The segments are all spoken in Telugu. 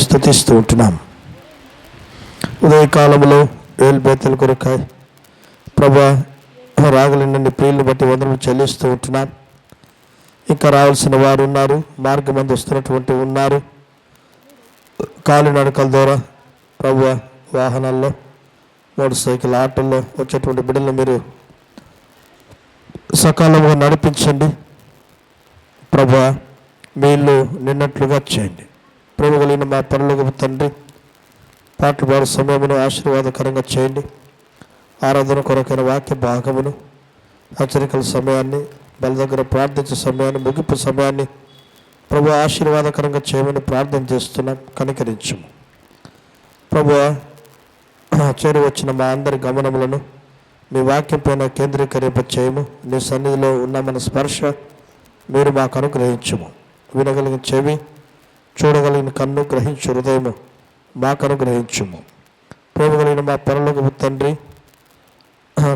స్తుతిస్తూ ఉంటున్నాం. ఉదయకాలంలో ఏల్బేతల కొరకాయ ప్రభా రాగలిండి ప్రియులను బట్టి వందనలు చెల్లిస్తూ ఉంటున్నాం. ఇంకా రావాల్సిన వారు ఉన్నారు, మార్గమందు వస్తున్నటువంటి ఉన్నారు, కాలినడకల ద్వారా ప్రభు వాహనాల్లో, మోటార్ సైకిల్, ఆటోల్లో వచ్చేటువంటి బిడ్డలను మీరు సకాలంగా నడిపించండి. ప్రభు మీళ్ళు నిన్నట్లుగా చేయండి. ప్రేమ కలిగిన మా పరలోకపు తండ్రి, పాటలు పాడే సమయమును ఆశీర్వాదకరంగా చేయండి. ఆరాధన కొరకైన వాక్య భాగమును, హెచ్చరికల సమయాన్ని, బల దగ్గర ప్రార్థించే సమయాన్ని, ముగింపు సమయాన్ని ప్రభు ఆశీర్వాదకరంగా చేయమని ప్రార్థన చేస్తున్నాం. కనికరించము ప్రభు. చేరి వచ్చిన మా అందరి గమనములను మీ వాక్యం పైన కేంద్రీకరింప చేయము. నీ సన్నిధిలో ఉన్న మన స్పర్శ మీరు మాకు అనుగ్రహించము. వినగలిగిన చెవి, చూడగలిగిన కన్ను, గ్రహించు హృదయము మాకు అనుగ్రహించము. ప్రేమ కలిగిన మా పరలోకపు తండ్రి,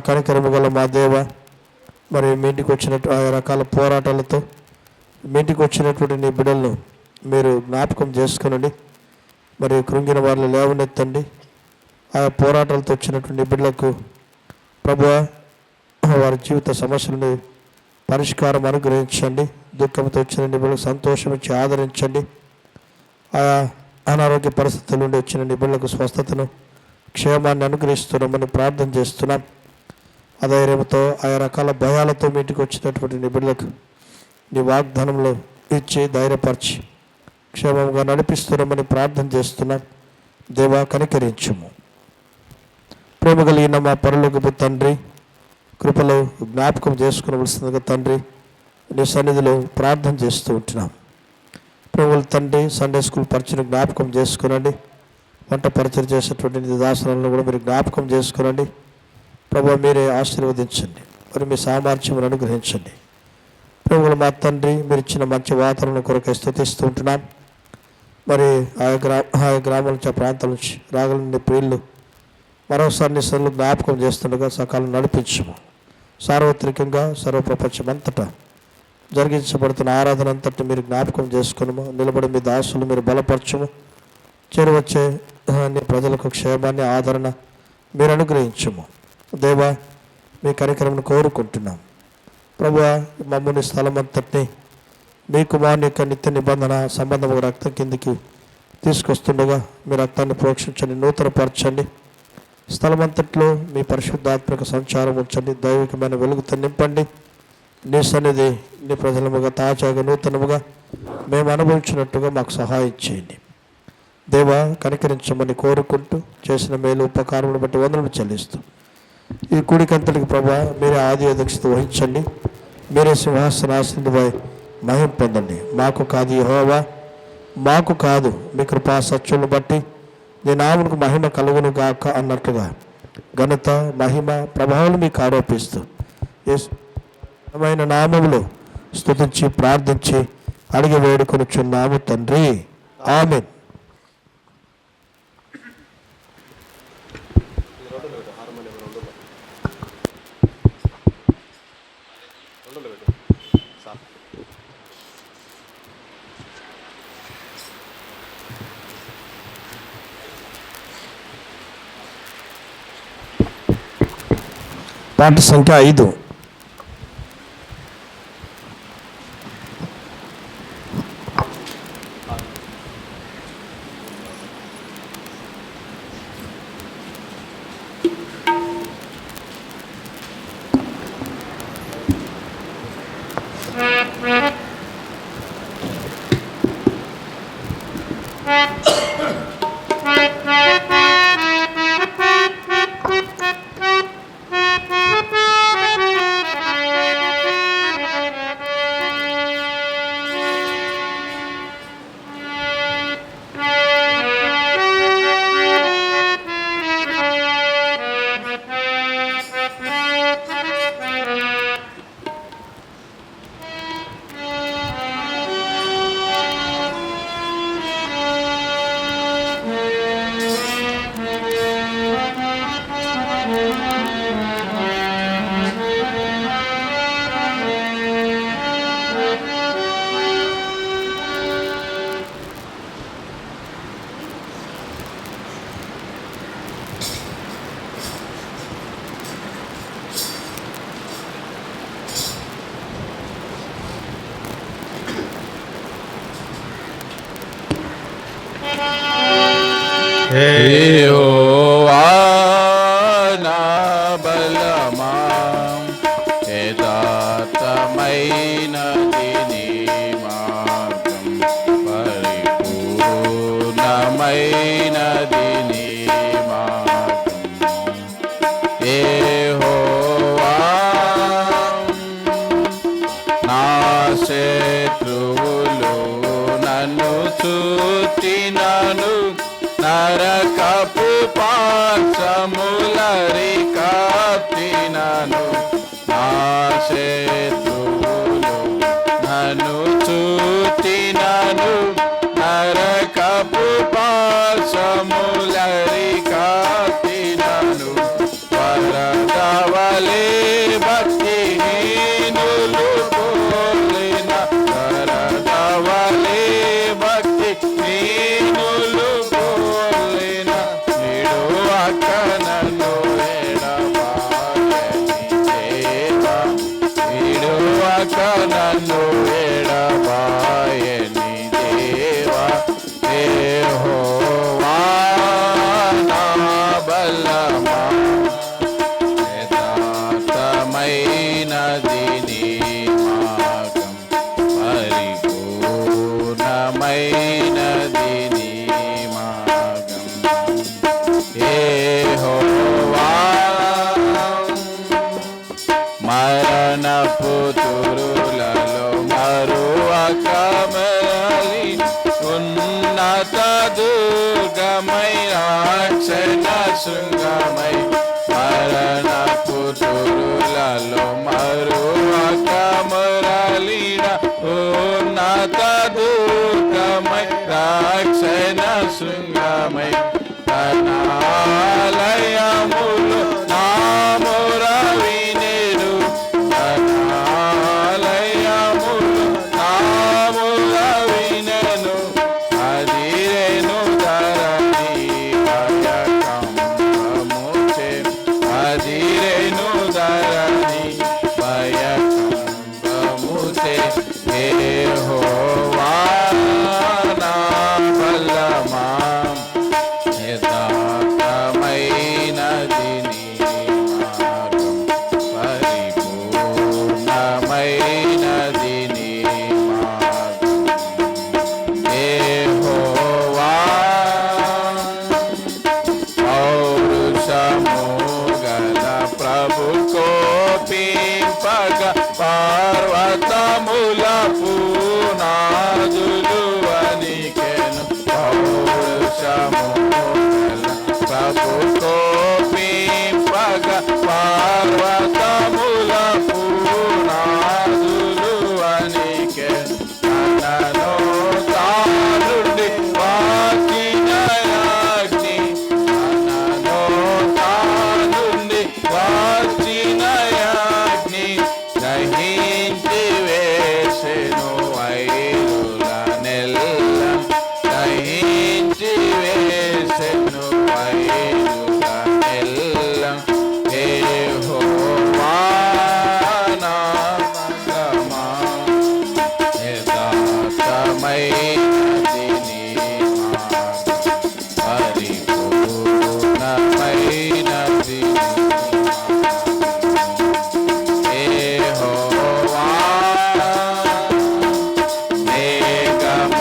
కనికరము గల మా దేవ, మరి మీ ఇంటికి వచ్చినట్టు ఆయా రకాల పోరాటాలతో మీ ఇంటికి వచ్చినటువంటి నీ బిడ్డలను మీరు జ్ఞాపకం చేసుకునండి. మరి కృంగిన వాళ్ళు లేవనెత్తండి. ఆయా పోరాటాలతో వచ్చినటువంటి బిడ్డలకు ప్రభువా వారి జీవిత సమస్యలను పరిష్కారం అనుగ్రహించండి. దుఃఖంతో వచ్చిన నిబిడలకు సంతోషం ఇచ్చి ఆదరించండి. ఆయా అనారోగ్య పరిస్థితుల నుండి వచ్చిన నిబిడలకు స్వస్థతను, క్షేమాన్ని అనుగ్రహిస్తున్నామని ప్రార్థన చేస్తున్నాం. అధైర్యంతో, ఆయా రకాల భయాలతో మీ ఇంటికి వచ్చినటువంటి నిబిడలకు నీ వాగ్దానంలో ఇచ్చి ధైర్యపరిచి క్షేమంగా నడిపిస్తున్నామని ప్రార్థన చేస్తున్నాం. దేవా కనికరించుము. ప్రేమ కలిగిన మా పరలోకపు తండ్రి, కృపలో జ్ఞాపకం చేసుకునవలసిందిగా తండ్రి నీ సన్నిధిలో ప్రార్థన చేస్తూ ఉంటున్నాం. ప్రేమల తండ్రి, సండే స్కూల్ పరిచయం జ్ఞాపకం చేసుకునండి. వంట పరిచయం చేసేటువంటి నీ దాసులను కూడా మీరు జ్ఞాపకం చేసుకునండి. ప్రభు మీరే ఆశీర్వదించండి. మరి మీ సామర్థ్యమును అనుగ్రహించండి. ప్రేమల మా తండ్రి, మీరు ఇచ్చిన మంచి వాతావరణం కొరకు స్తుతిస్తూ ఉంటున్నాం. మరి ఆయా గ్రామాల నుంచి, ఆ ప్రాంతాల నుంచి రాగలని ప్రియులు మరోసారి నీ సన్నిధిలో జ్ఞాపకం చేస్తుండగా సకాలం నడిపించము. సార్వత్రికంగా సర్వప్రపంచం అంతటా జరిగించబడుతున్న ఆరాధన అంతటి మీరు జ్ఞాపకం చేసుకునము. నిలబడి మీ దాసులు మీరు బలపరచము. చేరువచ్చే నీ ప్రజలకు క్షేమాన్ని, ఆదరణ మీరు అనుగ్రహించము. దేవా మీ కార్యక్రమం కోరుకుంటున్నాం. ప్రభువా మమ్మల్ని స్థలం అంతటిని మీ కుమారుని యొక్క నిత్య నిబంధన సంబంధము రక్తం కిందికి తీసుకొస్తుండగా మీ రక్తాన్ని ప్రోక్షించండి, నూతనపరచండి. స్థలమంతట్లో మీ పరిశుద్ధాత్మక సంచారం ఉంచండి. దైవికమైన వెలుగుతో నింపండి. నీ సన్నిధి నీ ప్రజలముగా తాజాగా నూతనముగా మేము అనుభవించినట్టుగా మాకు సహాయం చేయండి. దేవా కనికరించమని కోరుకుంటూ చేసిన మేలు ఉపకారములను బట్టి వందనలు చెల్లిస్తూ ఈ కూడికంతటికి ప్రభా మీరే ఆది అధ్యక్షత వహించండి. మీరే సింహాసనాసీనుడిపై మహిమ పొందండి. మాకు కాదు యెహోవా, మాకు కాదు, మీ కృపా సత్యులను బట్టి నీ నామమునకు మహిమ కలుగును గాక అన్నట్టుగా ఘనత, మహిమ, ప్రభావాలు మీకు ఆరోపిస్తూ యేసుమైన నామములో స్తుతించి ప్రార్థించి అడిగి వేడుకొనుచున్నాము తండ్రి. ఆమేన్. పాట సంఖ్య 5. యెహోవా నా బలమా, యథార్థమైనది నీ మార్గం, పరిపూర్ణమైనది నీ మార్గం. యెహోవా నా శత్రువులు నన్ను చుట్టినను, నరకపు పాశములరి కప్పినను. నా శత్రువులు నన్ను చుట్టినను, నరకపు పాశములరి కప్పినను. వరదవలే భక్తిహీనులు పోలిన, వరదవలే భక్తిహీనులు పోలిన, నిడువక నన్ను ఎడబాయని దేవా, నిడువక నన్ను ఎడబాయని దేవా. యెహోవా నా బలమా, యథార్థమైనది నీ మార్గం, పరిపూర్ణమైనది నీ మార్గం. యెహోవా మరణపు తురులలో మరువక మరలి, ఉన్నత దుర్గమై రక్షణ శృంగమై. మరణపు తురులలో మరువక మరలిన, ఉన్నత దుర్గమై రక్షణ శృంగమై. తనాలయములు నా మొర వినెను, తనాలయములు నా మొర వినెను. అదిరెను ధరణి భయకంపముచే, అదిరెను ధరణి భయకంపముచే. యెహోవా నా బలమా, యథార్థమైనది నీ మార్గం, పరిపూర్ణమైనది నీ మార్గం. యెహోవా పౌరుషము గల ప్రభు కోపింపగ, పర్వతముల పునాదులు వణికెను. పౌరుషము గల ప్రభు కోపింపగ, పర్వతముల పునాదులు వణికెను. తనను తానుండి వాకిన అగ్ని, తనను తానుండి వాచిన అగ్ని, దహించి వేసెను వైరుల నెల్ల, దహించి వేసెను వైరుల నెల్ల. యెహోవా నా బలమా, యథార్థమైనది నీ మార్గం, పరిపూర్ణమైనది నీ మార్గం. యెహోవా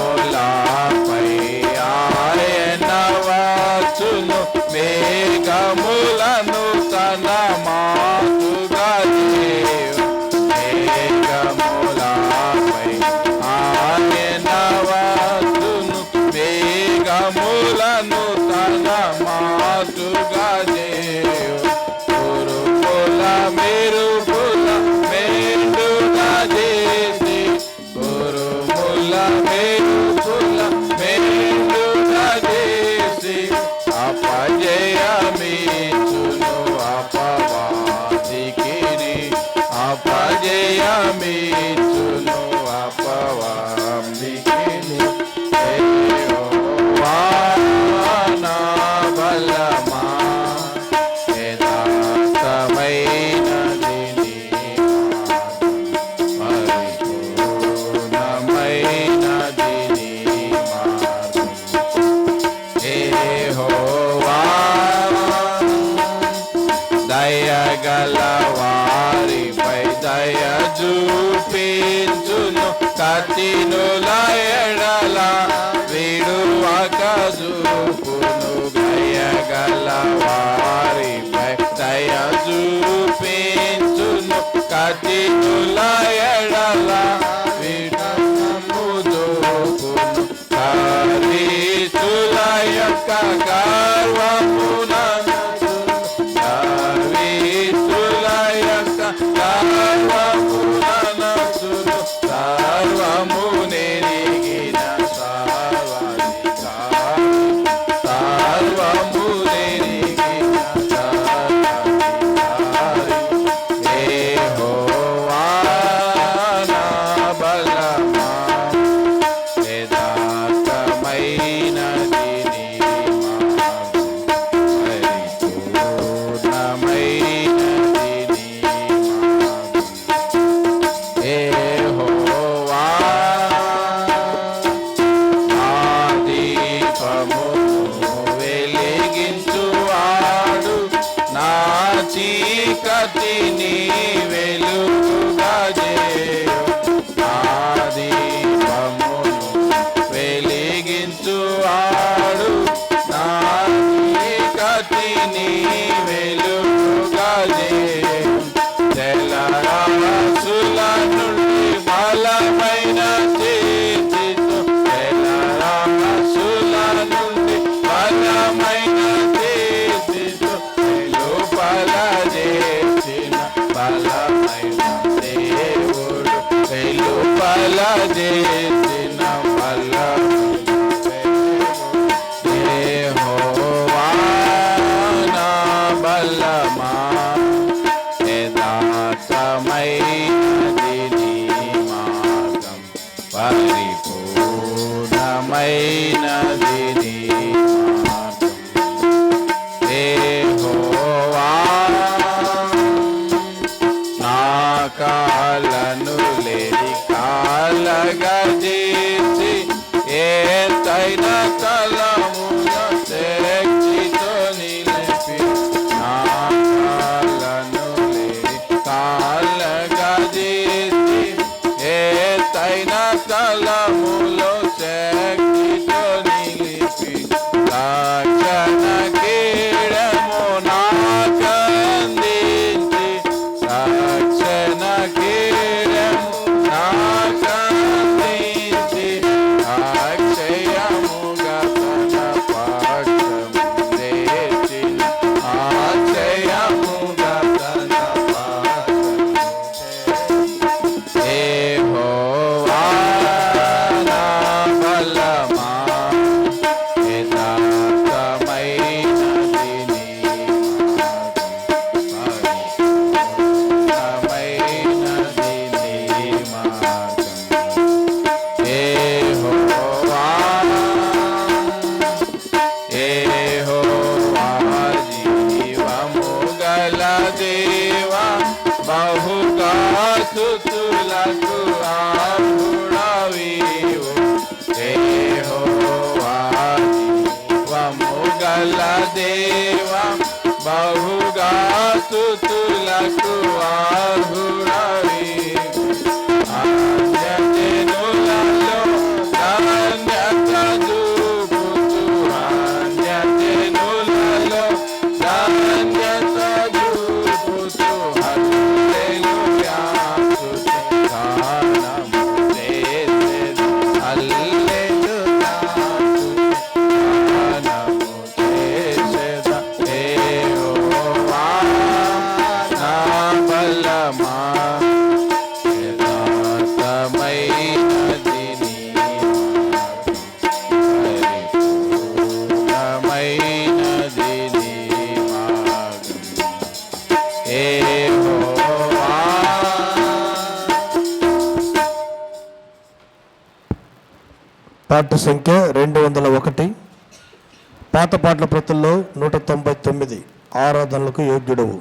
మేఘములపై ఆయన వచ్చును, మేఘములను తన మాటుగా చేయు. మేఘములపై ఆయన వచ్చును, మేఘములను తన మాటుగా చేయు. ఉరుముల మెరుపుల మెండుగా చేసి, ఉరుముల మెరుపుల మెండుగా చేసి, అపజయమిచ్చును అపవాదికిని, అపజయమిచ్చును అపవాదికిని. యెహోవా నా బలమా, యథార్థమైనది నీ మార్గం, పరిపూర్ణమైనది నీ మార్గం. యెహోవా తప్పక చూపును దయగల వారిపై దయ చూపించును కఠినుల ఎడల వినమ్రము చూపును కరీతుల యొక్క గర్వమునను కరీతుల యొక్క గర్వమునను సర్వము నెరిగిన సర్వాధికారి సర్వము నెరిగిన సర్వాధికారి యెహోవా నా బలమా యథార్థమైనది నీ మార్గం పరిపూర్ణమైనది నీ మార్గం యెహోవా నా దీపమును వెలిగించువాడు నా చీకటిని వెలుగుగా చేయు నా దీపమును వెలిగించువాడు నా చీకటిని వెలుగుగా చేయు జలరాశుల నుండి బలమైన చేతితో జలరాశుల నుండి బలమైన చేతితో వెలుపల చేసిన బలమైన దేవుడు వెలుపల చేసిన బలమైన దేవుడు యెహోవా నా బలమా యథార్థమైనది నీ మార్గం పరిపూర్ణమైనది నీ మార్గం యెహోవా నా కాళ్ళను లేని కాళ్ళగా చేసి ఏతైన తలమున శక్తితో నిలిపి నా కాళ్ళను లేని కాళ్ళగా చేసి ఏతైన తలములో శక్తితో నిలిపి రక్షణ కీడము నాకందించి రక్షణ కీడము నాకందించి అక్షయముగా తన పక్షము తెచ్చిన అక్షయముగా తన పక్షము యెహోవా నా బలమా యథార్థమైనది నీ మార్గం పరిపూర్ణమైనది నీ మార్గం యెహోవా యెహోవా జీవము గల దేవా బహుగా స్తుతులకు ఆర్హుడవీవు యెహోవా జీవము గల దేవా బహుగా స్తుతులకు ఆర్హుడవీవు అన్యజనులలో ధన్యత చూపుచు అన్యజనులలో ధన్యత చూపుచు హల్లెలూయా స్తుతి గానము చేసెదను హల్లెలూయా స్తుతి గానము చేసెదను యెహోవా నా బలమా యథార్థమైనది నీ మార్గం పరిపూర్ణమైనది నీ మార్గం యెహోవా పాట సంఖ్య 201. పాత పాటల ప్రతుల్లో 199. ఆరాధనలకు యోగ్యుడవు.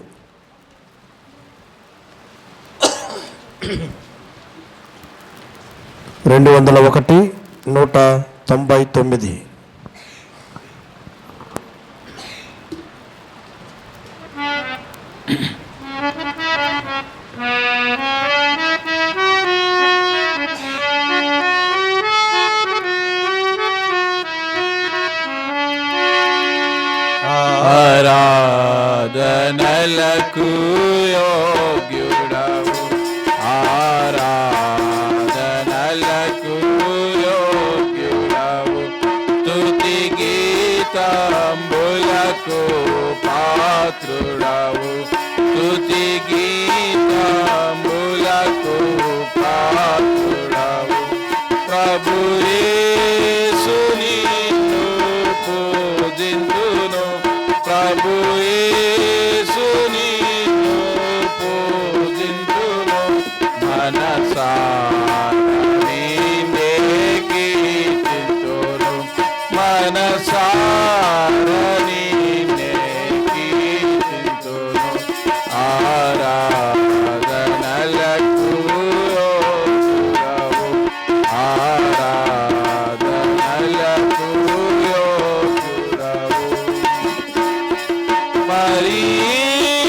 201, 199. ఆరాధనలకు యోగ్యుడవు, ఆరాధనలకు యోగ్యుడవు, స్తుతి గీతంబులకు పాత్రుడవు, స్తుతి గీతంబులకు పాత్రుడవు. ప్రభు యేసు నిన్ను పూజింతును, ప్రభు యేసు నిన్ను పూజింతును, మనసారా నిన్నే కీర్తింతును, మనసారా నిన్నే కీర్తింతును. ఆరాధనలకు యోగ్యుడవు, ఆరాధనలకు యోగ్యుడవు.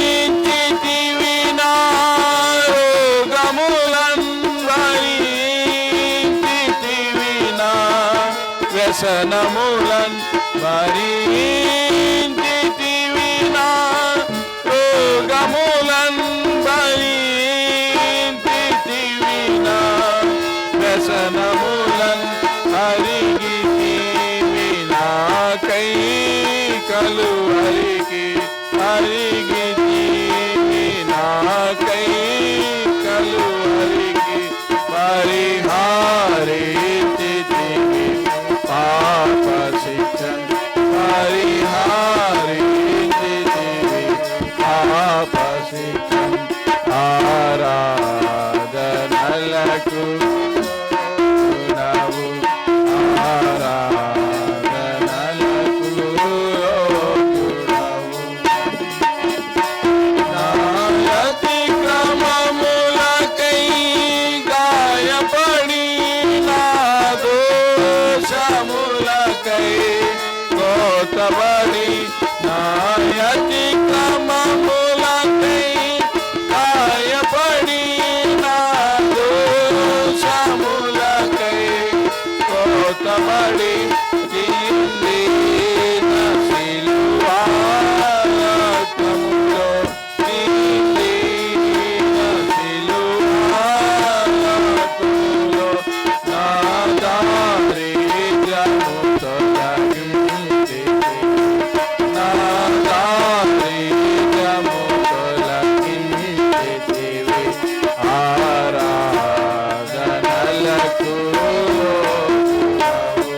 భరించితివి నా రోగములన్, భరించితివి నా వ్యసనములన్, భరించితివి నా రోగములన్, భరించితివి నా వ్యసనములన్, అరిగితివి నాకై కలువరికి, అరిగితివి నాకై కలువరికి, పరిహారితివి పాప శిక్షన్, పరిహారితివి పాప శిక్షన్. ఆరాధనలకు యోగ్యుడవు, ఆరాధనలకు యోగ్యుడవు. నా అతిక్రమములకై గాయపడి, నా దోషములకై కోతబడి, నా అతిక్రమములకై గాయపడి, నా దోషములకై కోతబడి, తిల్లిన సిలువారక్తములో, తిల్లిన సిలువారక్తములో, నా దారిద్ర్యము తొలగించితివి, నా దారిద్ర్యము తొలగించితివి. ఆరాధనలకు యోగ్యుడవు,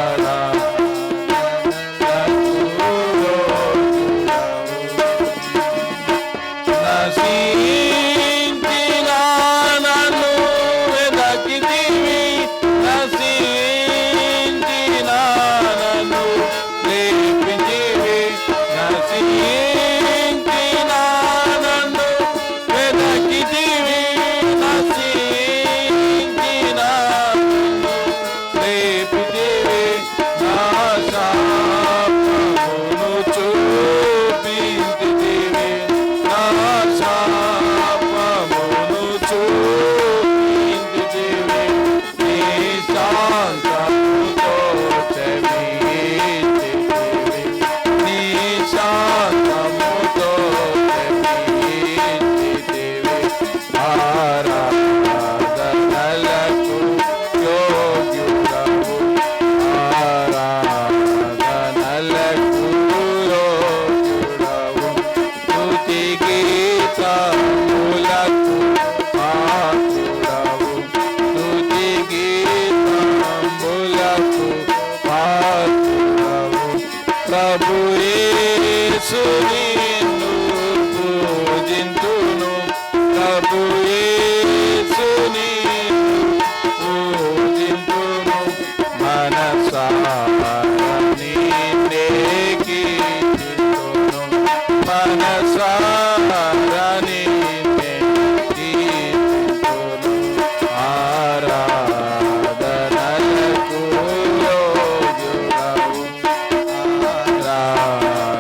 ఆరాధనలకు యోగ్యుడవు. నశించిన నన్ను వెదకితివి, నశించిన నన్ను లేపితివి, నశించిన నన్ను వెదకితివి, నశించిన నన్ను లేపితివి. నా శాపమును చూపించితివి, నా శాపమును చూపించితివి. నీ శాంతముతో క్షమించితివి, నీ శాంతముతో క్షమించితివి. ఆరాధనలకు యోగ్యుడవు, ఆరాధనలకు యోగ్యుడవు, స్తుతి గీతములకు పాత్రుడవు, స్తుతి గీతములకు పాత్రుడవు. ప్రభు యేసు నిన్ను పూజింతును, ప్రభు యేసు నిన్ను పూజింతును, మనసారా నిన్నే కీర్తింతును, మనసారా నిన్నే కీర్తింతును. ఆరాధనలకు యోగ్యుడవు,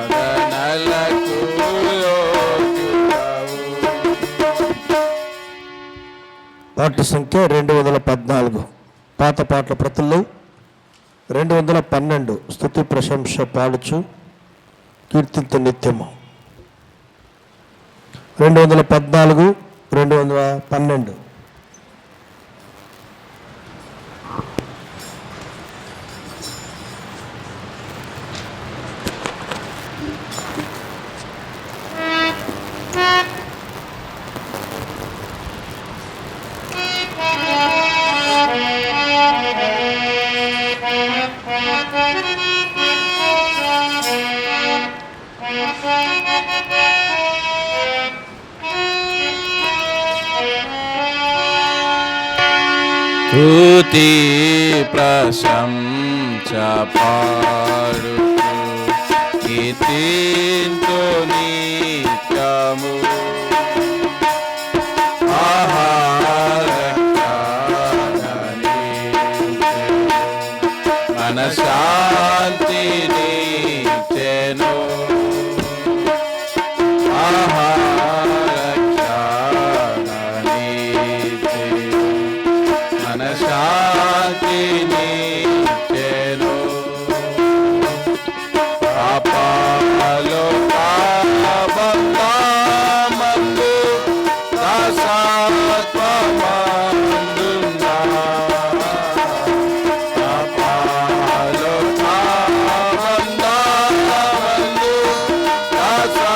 ఆరాధనలకు యోగ్యుడవు. పాట సంఖ్య 214. పాత పాటల ప్రతుల్లో 212 స్తుతి ప్రశంస పాడుచు కీర్తింతు నిత్యము. 214, 212. స్తుతి ప్రశంస పాడుతూ కీర్తింతు నిత్యము. మనశాంతిని చెను మనశాంతిని చెను పాపాలో పాపమందు దాసత్వమందున్నా పాపాలో పాపమందు దాసత్వమందున్నా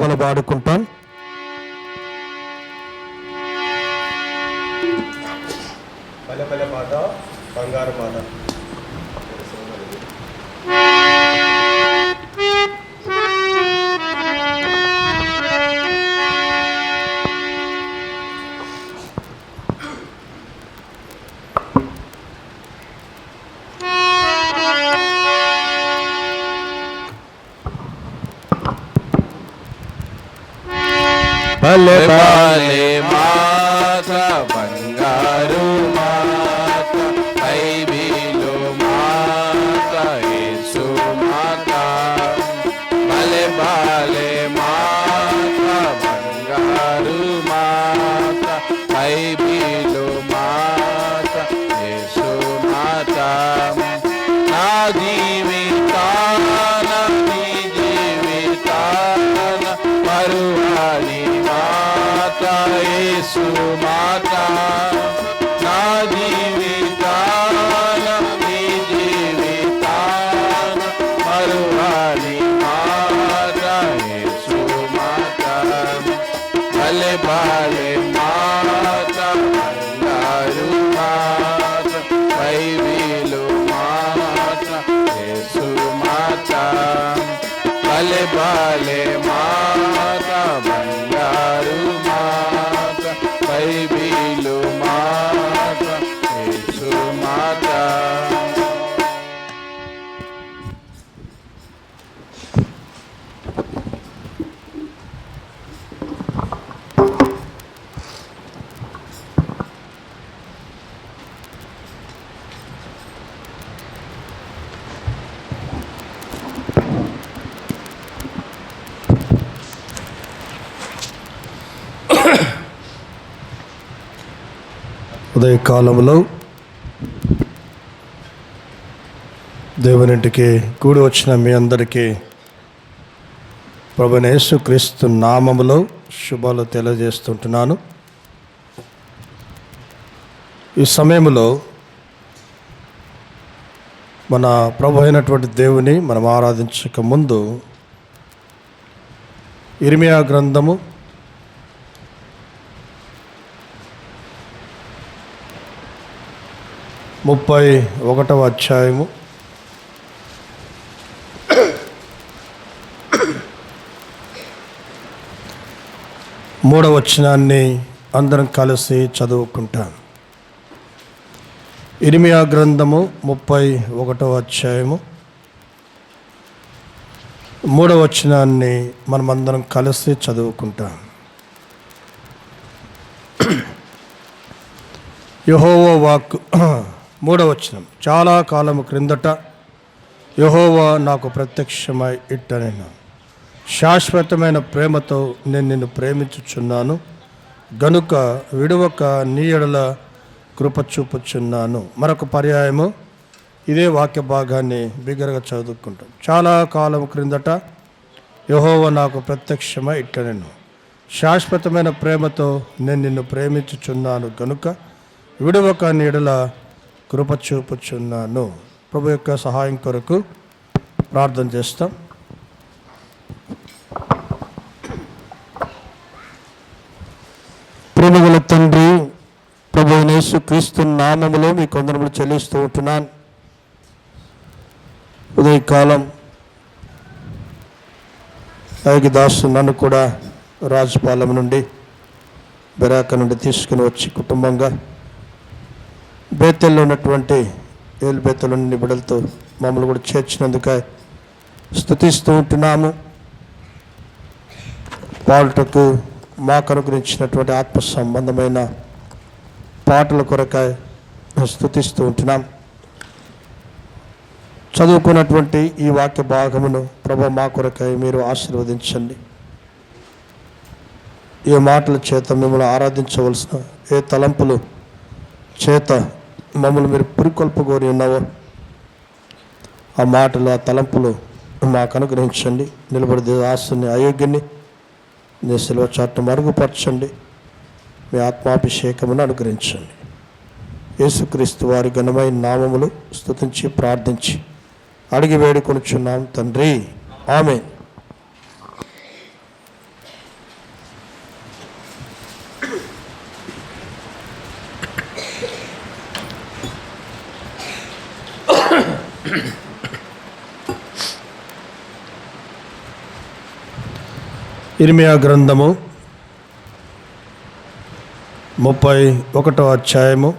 మనం పాడుకుంటాం. పల్లె పాట బంగారు పాట. భలే భలే మాత బంగారు మాత బైబిలు మాత యేసు మాత. భలే భలే మాత బంగారు మాత బైబిలు మాత యేసు మాత. నా జీవితాన నీ జీవితాన మరువని మాత యేసు మాత. నా జీవితాన నీ జీవితాన మరువని మాత యేసు మాత. భలే భలే మాత బంగారు మాత బైబిలు మాత యేసు మాత. భలే భలే మాత బంగారు మాత బైబిలు మాత యేసు మాత. ఉదయకాలంలో దేవునింటికి కూడి వచ్చిన మీ అందరికీ ప్రభువైన యేసుక్రీస్తు నామములో శుభాలు తెలియజేస్తుంటున్నాను. ఈ సమయంలో మన ప్రభు అయినటువంటి దేవుని మనం ఆరాధించక ముందు ఇర్మియా గ్రంథము 31వ అధ్యాయము 3వ వచనాన్ని అందరం కలిసి చదువుకుంటాం. ఇర్మియా గ్రంథము 31వ అధ్యాయము 3వ వచనాన్ని మనమందరం కలిసి చదువుకుంటాం. యెహోవా వాక్కు 3వ వచనం. చాలా కాలము క్రిందట యెహోవా నాకు ప్రత్యక్షమై ఇట్టనెను, శాశ్వతమైన ప్రేమతో నేను నిన్ను ప్రేమించుచున్నాను గనుక విడువక నీ ఎడల కృప చూపుచున్నాను. మరొక పర్యాయము ఇదే వాక్య భాగాన్ని బిగ్గరగా చదువుకుంటాం. చాలా కాలం క్రిందట యెహోవా నాకు ప్రత్యక్షమై ఇట్టనెను, శాశ్వతమైన ప్రేమతో నేను నిన్ను ప్రేమించుచున్నాను గనుక విడువక నీ ఎడల కృప చూపుచున్నాను. ప్రభు యొక్క సహాయం కొరకు ప్రార్థన చేస్తాం. ప్రేమగల తండ్రి, ప్రభువైన యేసుక్రీస్తు నామములో మీ కొందరములు చెల్లిస్తూ ఉంటున్నాను. ఉదయకాలం దాసు నన్ను కూడా రాజపాలెం నుండి బెరాక నుండి తీసుకుని వచ్చి కుటుంబంగా బేతెల్లో ఉన్నటువంటి ఏలుబేతలో నుండి బిడ్డలతో మమ్మల్ని కూడా చేర్చినందుకే స్తుతిస్తూ ఉంటున్నాము. పాటకు మాకు అనుగ్రహించినటువంటి ఆత్మ సంబంధమైన పాటల కొరకై స్తుతిస్తూ ఉంటున్నాం. చదువుకున్నటువంటి ఈ వాక్య భాగమును ప్రభు మా కొరకై మీరు ఆశీర్వదించండి. ఏ మాటల చేత మిమ్మల్ని ఆరాధించవలసిన ఏ తలంపులు చేత మమ్మల్ని మీరు పురికొల్పగోరి ఉన్నావో ఆ మాటలు ఆ తలంపులు మాకు అనుగ్రహించండి. నిలబడి ఆశని అయోగ్యాన్ని నీ శిలువ చాటును మరుగుపరచండి. మీ ఆత్మాభిషేకమును అనుగ్రహించండి. యేసుక్రీస్తు వారి ఘనమైన నామములు స్తుతించి ప్రార్థించి అడిగి వేడుకొనుచున్నాం తండ్రి, ఆమేన్. ఇర్మియా గ్రంథము 31వ అధ్యాయము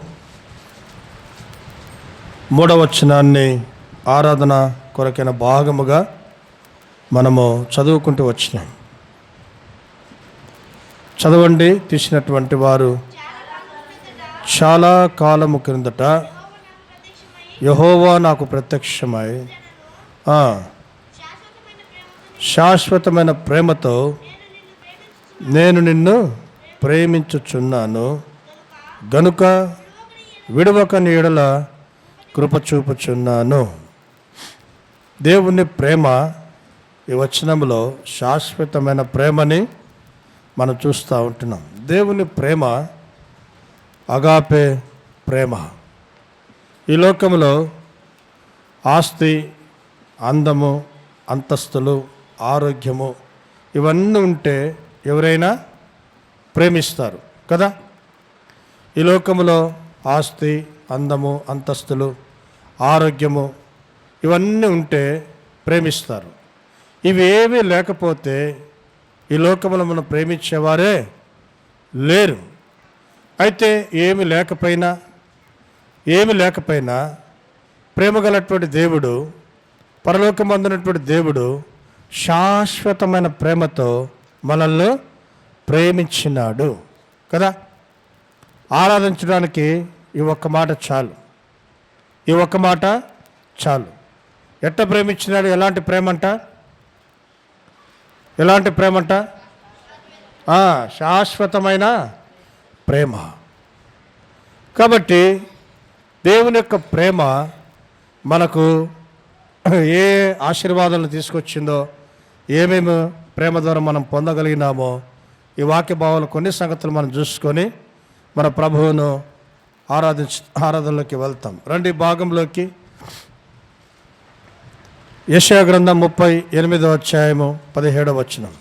3వ వచనాన్ని ఆరాధన కొరకైన భాగముగా మనము చదువుకుంటూ వచ్చినాం. చదవండి. తీసినటువంటి వారు. చాలా కాలము క్రిందట యెహోవా నాకు ప్రత్యక్షమై శాశ్వతమైన ప్రేమతో నేను నిన్ను ప్రేమించుచున్నాను గనుక విడవక నీ యెడల కృప చూపుచున్నాను. దేవుని ప్రేమ ఈ వచనంలో శాశ్వతమైన ప్రేమని మనం చూస్తూ ఉంటున్నాం. దేవుని ప్రేమ అగాపే ప్రేమ. ఈ లోకంలో ఆస్తి, అందము, అంతస్తులు, ఆరోగ్యము ఇవన్నీ ఉంటే ఎవరైనా ప్రేమిస్తారు కదా. ఈ లోకంలో ఆస్తి, అందము, అంతస్తులు, ఆరోగ్యము ఇవన్నీ ఉంటే ప్రేమిస్తారు. ఇవి ఏమీ లేకపోతే ఈ లోకంలో మనం ప్రేమించేవారే లేరు. అయితే ఏమి లేకపోయినా ప్రేమ గలటువంటి దేవుడు, పరలోకమందున్నటువంటి దేవుడు శాశ్వతమైన ప్రేమతో మనల్ని ప్రేమించినాడు కదా. ఆరాధించడానికి ఈ ఒక్క మాట చాలు. ఎట్ట ప్రేమించినాడు? ఎలాంటి ప్రేమంట? శాశ్వతమైన ప్రేమ. కాబట్టి దేవుని యొక్క ప్రేమ మనకు ఏ ఆశీర్వాదాలను తీసుకొచ్చిందో, ఏమేమి ప్రేమ ద్వారా మనం పొందగలిగినామో ఈ వాక్య భావాలు కొన్ని సంగతులు మనం చూసుకొని మన ప్రభువును ఆరాధనలోకి వెళ్తాం. రండి భాగంలోకి. యెషయా గ్రంథం 38వ అధ్యాయము 17వ వచనం.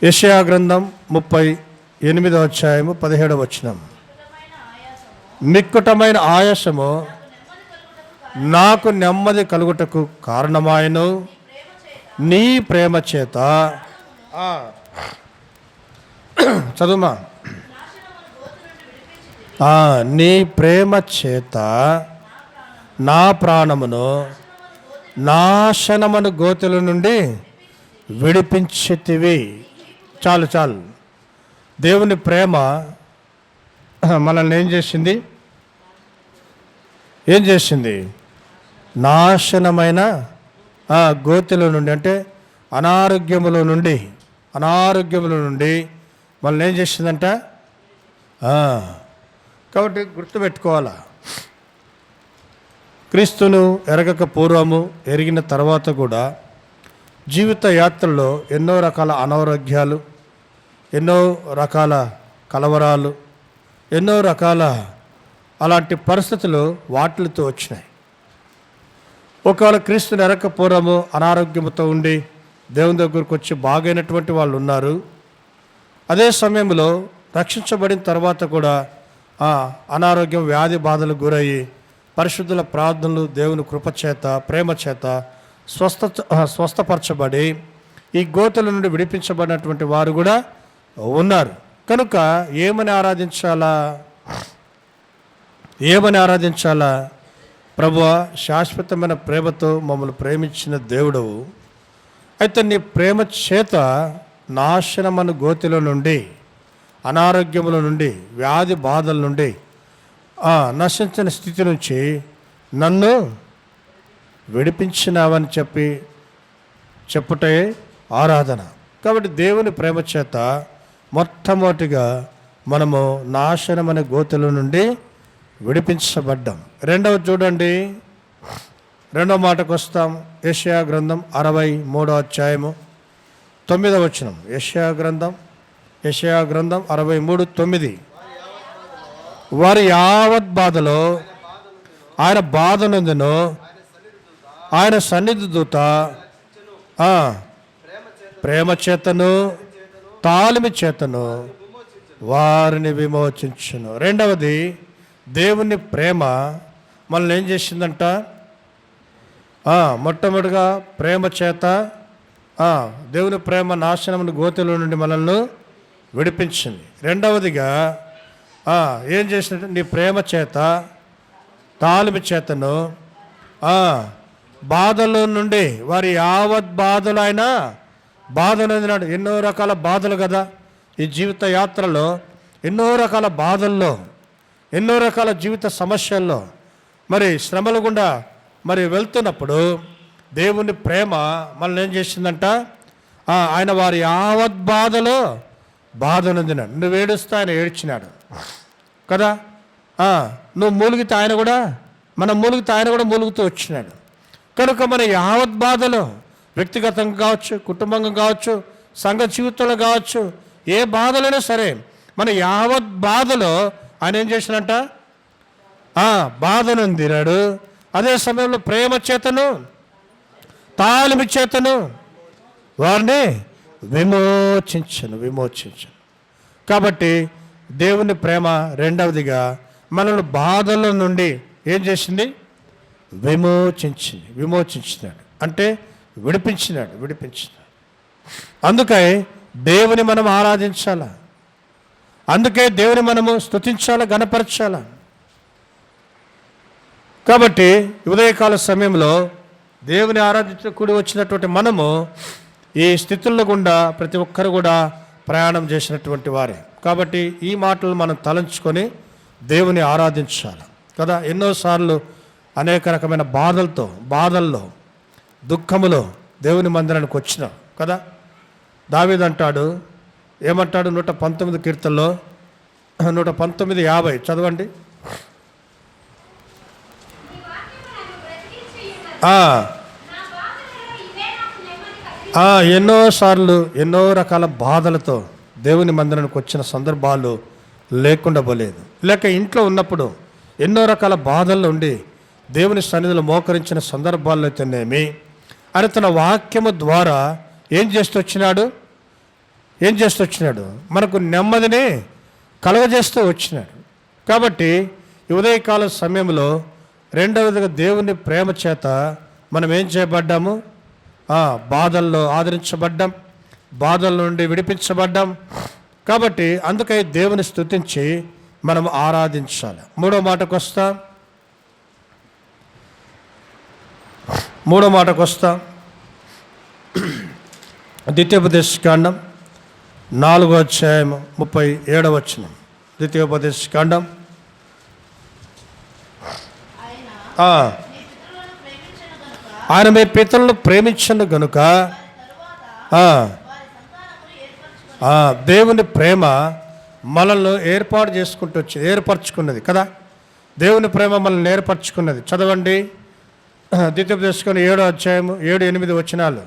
యెషయా గ్రంథం 38వ అధ్యాయము 17వ వచనం. మిక్కుటమైన ఆయాసము నాకు నెమ్మది కలుగుటకు కారణమాయను నీ ప్రేమ చేత. చదువుమా. నీ ప్రేమ చేత నా ప్రాణమును నాశనమను గోతుల నుండి విడిపించితివి. చాలు. దేవుని ప్రేమ మనల్ని ఏం చేసింది? నాశనమైన గోతుల నుండి, అంటే అనారోగ్యముల నుండి మనల్ని ఏం చేసిందంట? కాబట్టి గుర్తుపెట్టుకోవాలా, క్రీస్తును ఎరగక పూర్వము, ఎరిగిన తర్వాత కూడా జీవిత యాత్రలో ఎన్నో రకాల అనారోగ్యాలు, ఎన్నో రకాల కలవరాలు, ఎన్నో రకాల అలాంటి పరిస్థితులు వాటితో వచ్చినాయి. ఒకవేళ క్రీస్తుని ఎరగక పూర్వము అనారోగ్యంతో ఉండి దేవుని దగ్గరకు వచ్చి బాగైనటువంటి వాళ్ళు ఉన్నారు. అదే సమయంలో రక్షించబడిన తర్వాత కూడా అనారోగ్యం, వ్యాధి బాధలకు గురయ్యి పరిశుద్ధుల ప్రార్థనలు, దేవుని కృపచేత, ప్రేమ చేత స్వస్థపరచబడి ఈ గోతుల నుండి విడిపించబడినటువంటి వారు కూడా ఉన్నారు. కనుక ఏమని ఆరాధించాలా? ప్రభువా, శాశ్వతమైన ప్రేమతో మమ్మల్ని ప్రేమించిన దేవుడవు, అయితే నీ ప్రేమ చేత నాశనమను గోతిల నుండి, అనారోగ్యముల నుండి, వ్యాధి బాధల నుండి, నశించిన స్థితి నుంచి నన్ను విడిపించినావని చెప్పుటే ఆరాధన. కాబట్టి దేవుని ప్రేమ చేత మొట్టమొదటిగా మనము నాశనమనే గోతుల నుండి విడిపించబడ్డాం. రెండవ మాటకు వస్తాం. యెషయా గ్రంథం 63వ అధ్యాయము 9వ వచనం. యెషయా గ్రంథం 63:9. వారి యావత్ బాధలో ఆయన బాధ నందును ఆయన సన్నిధి దూత ప్రేమ చేతను తాళిమి చేతను వారిని విమోచించును. రెండవది, దేవుని ప్రేమ మనల్ని ఏం చేసిందంట? మొట్టమొదటిగా ప్రేమ చేత దేవుని ప్రేమ నాశనముని గోతిలో నుండి మనల్ని విడిపించింది. రెండవదిగా ఏం చేసినట్టు నీ ప్రేమ చేత తాళిమి చేతను బాధల నుండి వారి యావత్ బాధలు ఆయన బాధలు అందినాడు. ఎన్నో రకాల బాధలు కదా ఈ జీవిత యాత్రలో, ఎన్నో రకాల బాధల్లో, ఎన్నో రకాల జీవిత సమస్యల్లో మరి శ్రమల గుండా మరి వెళ్తున్నప్పుడు దేవుని ప్రేమ మనల్ని ఏం చేసిందంట, ఆయన వారి యావత్ బాధలో బాధనందినాడు. నువ్వు ఏడుస్తే ఆయన ఏడ్చినాడు కదా, నువ్వు మూలిగితే ఆయన కూడా, మనం మూలిగితే ఆయన కూడా మూలుగుతూ వచ్చినాడు. కనుక మన యావత్ బాధలో వ్యక్తిగతంగా కావచ్చు, కుటుంబంగా కావచ్చు, సంఘ జీవితంలో కావచ్చు, ఏ బాధలైనా సరే మన యావత్ బాధలో ఆయన ఏం చేసినట్ట, బాధనందినాడు. అదే సమయంలో ప్రేమ చేతను తాళిమి చేతను వారిని విమోచించను. కాబట్టి దేవుని ప్రేమ రెండవదిగా మనల్ని బాధల నుండి ఏం చేసింది, విమోచించినాడు అంటే విడిపించినాడు. అందుకే దేవుని మనం ఆరాధించాలా, అందుకే దేవుని మనము స్తుతించాలా, గణపరచాలా. కాబట్టి ఉదయకాల సమయంలో దేవుని ఆరాధించకూడి వచ్చినటువంటి మనము ఈ స్థితుల గుండా ప్రతి ఒక్కరు కూడా ప్రయాణం చేసినటువంటి వారే. కాబట్టి ఈ మాటలు మనం తలంచుకొని దేవుని ఆరాధించాలి కదా. ఎన్నోసార్లు అనేక రకమైన బాధల్లో దుఃఖములో దేవుని మందిరానికి వచ్చినాం కదా. దావీదు అంటాడు, ఏమంటాడు 119 కీర్తనలో 119:50 చదవండి. ఎన్నోసార్లు ఎన్నో రకాల బాధలతో దేవుని మందిరానికి వచ్చిన సందర్భాలు లేకుండా పోలేదు. లేక ఇంట్లో ఉన్నప్పుడు ఎన్నో రకాల బాధల్లో ఉండి దేవుని సన్నిధిలో మోకరించిన సందర్భాల్లో అయితేనేమి అని తన వాక్యము ద్వారా ఏం చేస్తూ వచ్చినాడు, మనకు నెమ్మదిని కలగజేస్తూ వచ్చినాడు. కాబట్టి ఈ ఉదయకాల సమయంలో రెండవదిగా దేవుని ప్రేమ చేత మనం ఏం చేయబడ్డాము, బాధల్లో ఆదరించబడ్డాం, బాధల నుండి విడిపించబడ్డాం. కాబట్టి అందుకే దేవుని స్తుతించి మనం ఆరాధించాలి. మూడో మాటకు వస్తా ద్వితీయోపదేశకాండం 4:37 ద్వితీయోపదేశకాండం. ఆయన మీ పితరులను ప్రేమించను గనుక దేవుని ప్రేమ మనల్ని ఏర్పరచుకున్నది కదా. దేవుని ప్రేమ మనల్ని ఏర్పరచుకున్నది. చదవండి ద్వితీయోపదేశకాండం 7:8 వచనాలు.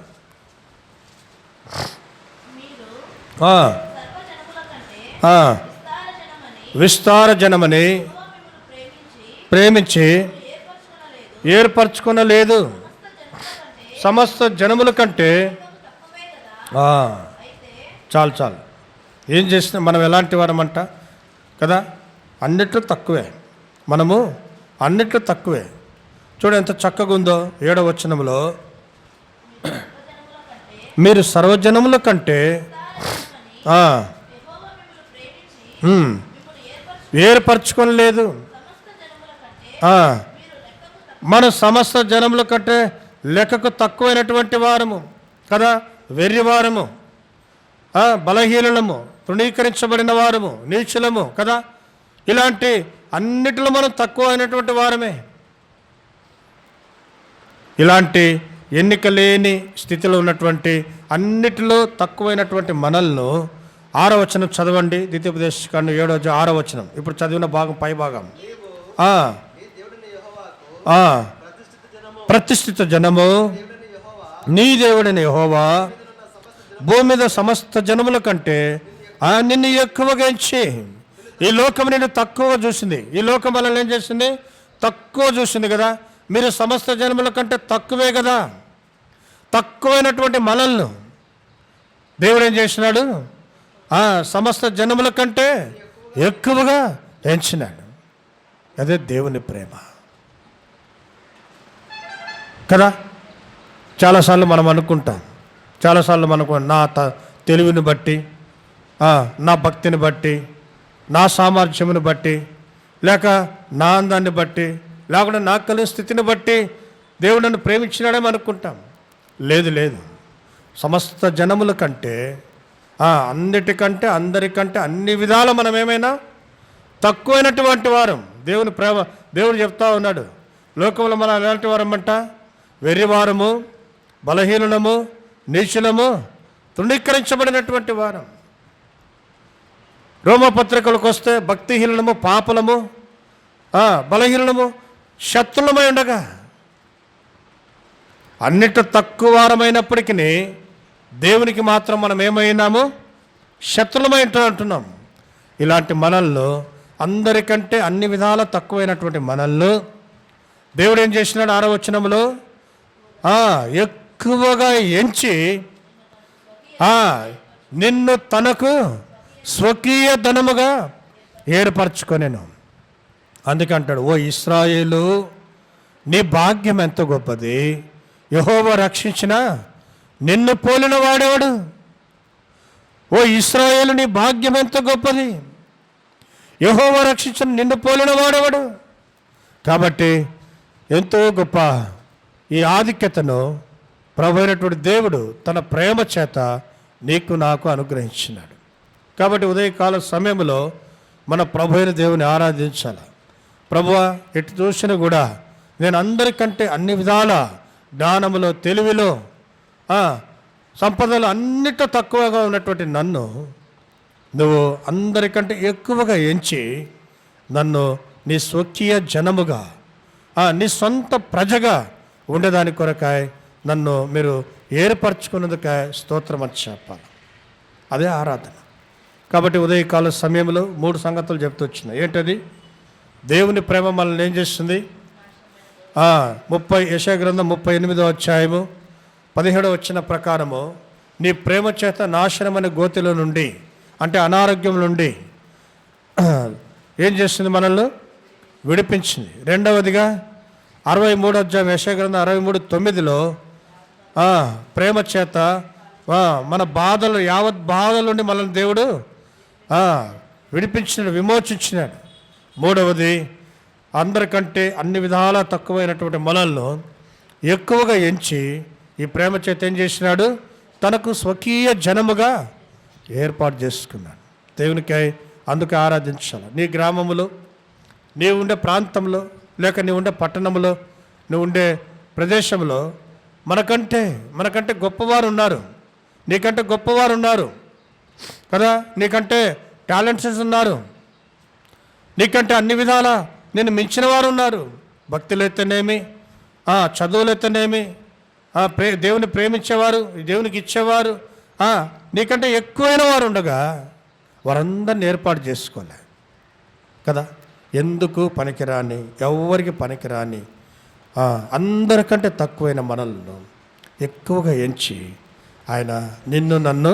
విస్తార జనమని ప్రేమించి ఏర్పరచుకునలేదు, సమస్త జనముల కంటే. చాలు ఏం చేసినా మనం ఎలాంటి వారమంట కదా, అన్నిట్లో తక్కువే, మనము అన్నిట్లో తక్కువే. చూడ ఎంత చక్కగా ఉందో 7వ వచనంలో, మీరు సర్వజనముల కంటే ఏర్పరచుకోలేదు, మన సమస్త జనముల కంటే లెక్కకు తక్కువైనటువంటి వారము కదా, వెర్రివారము, బలహీనము, తృణీకరించబడిన వారము, నీచులము కదా. ఇలాంటి అన్నిటిలో మనం తక్కువ అయినటువంటి వారమే. ఇలాంటి ఎన్నిక లేని స్థితిలో ఉన్నటువంటి అన్నిటిలో తక్కువైనటువంటి మనల్ని 6వ వచనం చదవండి. ద్వితీయోపదేశకాండం 7:6 వచనం. ఇప్పుడు చదివిన భాగం పై భాగం. ప్రతిష్ఠిత జనము నీ దేవుడైన యెహోవా భూమి మీద సమస్త జనముల కంటే నిన్ను ఎక్కువగా ఎంచి. ఈ లోకం నిన్ను తక్కువ చూసింది, ఈ లోకం మనల్ని ఏం చేసింది, తక్కువ చూసింది కదా. మీరు సమస్త జనముల కంటే తక్కువే కదా. తక్కువైనటువంటి మనల్ని దేవుడు ఏం చేసినాడు, సమస్త జనముల కంటే ఎక్కువగా ఎంచినాడు. అదే దేవుని ప్రేమ కదా. చాలాసార్లు మనం అనుకుంటాం చాలాసార్లు మనకు నా తెలివిని బట్టి, నా భక్తిని బట్టి, నా సామర్థ్యమును బట్టి, లేక నా అందాన్ని బట్టి, లేకుండా నాకు కలిగిన స్థితిని బట్టి దేవుడు నన్ను ప్రేమించినాడేమో అనుకుంటాం. లేదు, సమస్త జనముల కంటే, అన్నిటికంటే, అందరికంటే, అన్ని విధాల మనం ఏమైనా తక్కువైనటువంటి వారం. దేవుని ప్రేమ, దేవుడు చెప్తా ఉన్నాడు, లోకంలో మనం ఎలాంటి వారమంట? వెర్రివారము, బలహీనము, నీచులము, తృణీకరించబడినటువంటి వారం. రోమపత్రికలకు వస్తే భక్తిహీనము, పాపలము, బలహీనము, శత్రులమై ఉండగా, అన్నిట తక్కువ వారమైనప్పటికీ దేవునికి మాత్రం మనం ఏమైనాము? శత్రులమై అంటున్నాం. ఇలాంటి మనల్లో, అందరికంటే అన్ని విధాల తక్కువైనటువంటి మనల్లో దేవుడు ఏం చేసినాడు? 6వ వచనంలో ఎక్కువగా ఎంచి నిన్ను తనకు స్వకీయ ధనముగా ఏర్పరచుకొనెను. అందుకే అంటాడు, ఓ ఇశ్రాయేలు, నీ భాగ్యం ఎంత గొప్పది, యెహోవా రక్షించిన నిన్ను పోలిన వాడేవాడు. ఓ ఇశ్రాయేలు, నీ భాగ్యం ఎంత గొప్పది, యెహోవా రక్షించిన నిన్ను పోలిన వాడేవాడు. కాబట్టి ఎంతో గొప్ప ఈ ఆధిక్యతను ప్రభు అయినటువంటి దేవుడు తన ప్రేమ చేత నీకు నాకు అనుగ్రహించినాడు. కాబట్టి ఉదయకాల సమయంలో మన ప్రభు అయిన దేవుని ఆరాధించాలి. ప్రభువా, ఎటు చూసినా కూడా నేను అందరికంటే అన్ని విధాల జ్ఞానములో, తెలివిలో, సంపదలు అన్నిట్లో తక్కువగా ఉన్నటువంటి నన్ను నువ్వు అందరికంటే ఎక్కువగా ఎంచి నన్ను నీ స్వకీయ జనముగా, నీ సొంత ప్రజగా ఉండేదాని కొరకాయ నన్ను మీరు ఏర్పరచుకున్నందుకాయ స్తోత్రం అని చెప్పాలి. అదే ఆరాధన. కాబట్టి ఉదయకాల సమయంలో 3 సంగతులు చెప్తూ వచ్చినాయి. ఏంటది? దేవుని ప్రేమ మనల్ని ఏం చేస్తుంది? యెషయా గ్రంథం 38వ అధ్యాయము 17వ వచన ప్రకారము, నీ ప్రేమ చేత నాశనమైన గోతిలో నుండి, అంటే అనారోగ్యం నుండి ఏం చేస్తుంది? మనల్ని విడిపించింది. రెండవదిగా 63వ అధ్యాయం యెషయా గ్రంథం 63:9లో ప్రేమ చేత మన బాధలు, యావత్ బాధల నుండి మనల్ని దేవుడు విడిపించినాడు, విమోచించినాడు. మూడవది, అందరికంటే అన్ని విధాలా తక్కువైనటువంటి మనల్ని ఎక్కువగా ఎంచి ఈ ప్రేమ చేత ఏం చేసినాడు? తనకు స్వకీయ జనముగా ఏర్పాటు చేసుకున్నాడు. దేవునికై అందుకే ఆరాధించాలి. నీ గ్రామములో, నీవు ఉండే ప్రాంతంలో, లేక నీవు ఉండే పట్టణంలో, నువ్వు ఉండే ప్రదేశంలో మనకంటే గొప్పవారు ఉన్నారు. నీకంటే గొప్పవారు ఉన్నారు కదా. నీకంటే టాలెంట్స్ ఉన్నారు. నీకంటే అన్ని విధాల నేను మించిన వారు ఉన్నారు. భక్తులు అయితేనేమి, చదువులు అయితేనేమి, దేవుని ప్రేమించేవారు, దేవునికి ఇచ్చేవారు, నీకంటే ఎక్కువైన వారు ఉండగా వారందరిని ఏర్పాటు చేసుకోలే కదా. ఎందుకు పనికిరాని, ఎవరికి పనికిరాని, అందరికంటే తక్కువైన మనలను ఎక్కువగా ఎంచి ఆయన నిన్ను నన్ను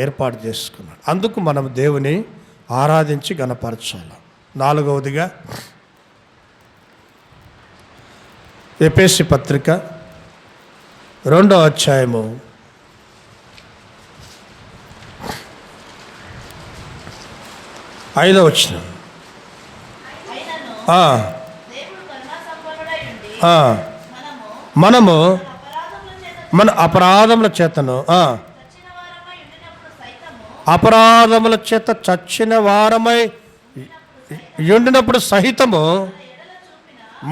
ఏర్పాటు చేసుకున్నాడు. అందుకు మనం దేవుని ఆరాధించి గణపరచాలి. 4వదిగా ఎఫెసీ పత్రిక 2వ అధ్యాయము 5వ వచనం. మనము మన అపరాధముల చేతను, అపరాధముల చేత చచ్చిన వారమై ఉండినప్పుడు సహితము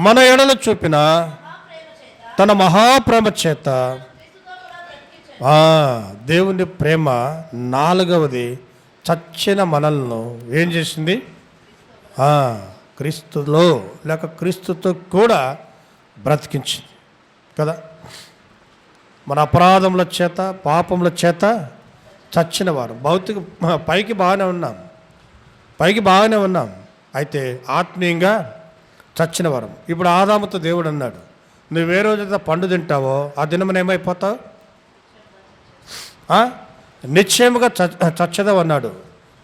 మన ఎడల చూపిన తన మహాప్రేమ చేత, దేవుని ప్రేమ 4వది, చచ్చిన మనల్ని ఏం చేసింది? క్రీస్తులో, లేక క్రీస్తుతో కూడా బ్రతికించింది కదా. మన అపరాధముల చేత, పాపముల చేత చచ్చిన వారు. పైకి బాగానే ఉన్నాం, అయితే ఆత్మీయంగా చచ్చిన వారం. ఇప్పుడు ఆదాముతో దేవుడు అన్నాడు, నువ్వు ఏ రోజైతే పండు తింటావో ఆ దినమున ఏమైపోతావు? నిశ్చయముగా చచ్చదావు అన్నాడు.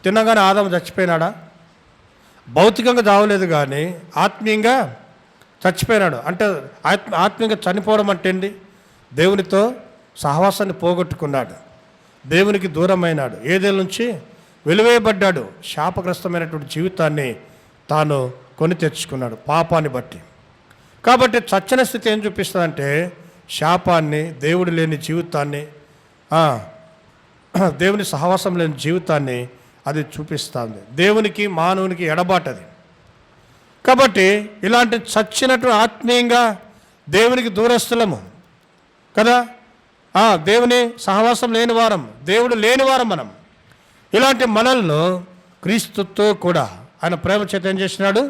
తినగానే ఆదాము చచ్చిపోయినాడా? భౌతికంగా చావలేదు, కానీ ఆత్మీయంగా చచ్చిపోయినాడు. అంటే ఆత్మీయంగా చనిపోవడం అంటే ఏంటి? దేవునితో సహవాసాన్ని పోగొట్టుకున్నాడు, దేవునికి దూరమైనాడు, ఏదేళ్ళ నుంచి వెలివేయబడ్డాడు, శాపగ్రస్తమైనటువంటి జీవితాన్ని తాను కొని తెచ్చుకున్నాడు పాపాన్ని బట్టి. కాబట్టి చచ్చిన స్థితి ఏం చూపిస్తుందంటే శాపాన్ని, దేవుడు లేని జీవితాన్ని, దేవుని సహవాసం లేని జీవితాన్ని అది చూపిస్తుంది. దేవునికి మానవునికి ఎడబాటది. కాబట్టి ఇలాంటి చచ్చినట్టు ఆత్మీయంగా దేవునికి దూరస్తులము కదా, దేవుని సహవాసం లేని వారం, దేవుడు లేని వారం మనం. ఇలాంటి మనల్ని క్రీస్తుతో కూడా ఆయన ప్రేమ చేత ఏం చేసినాడు,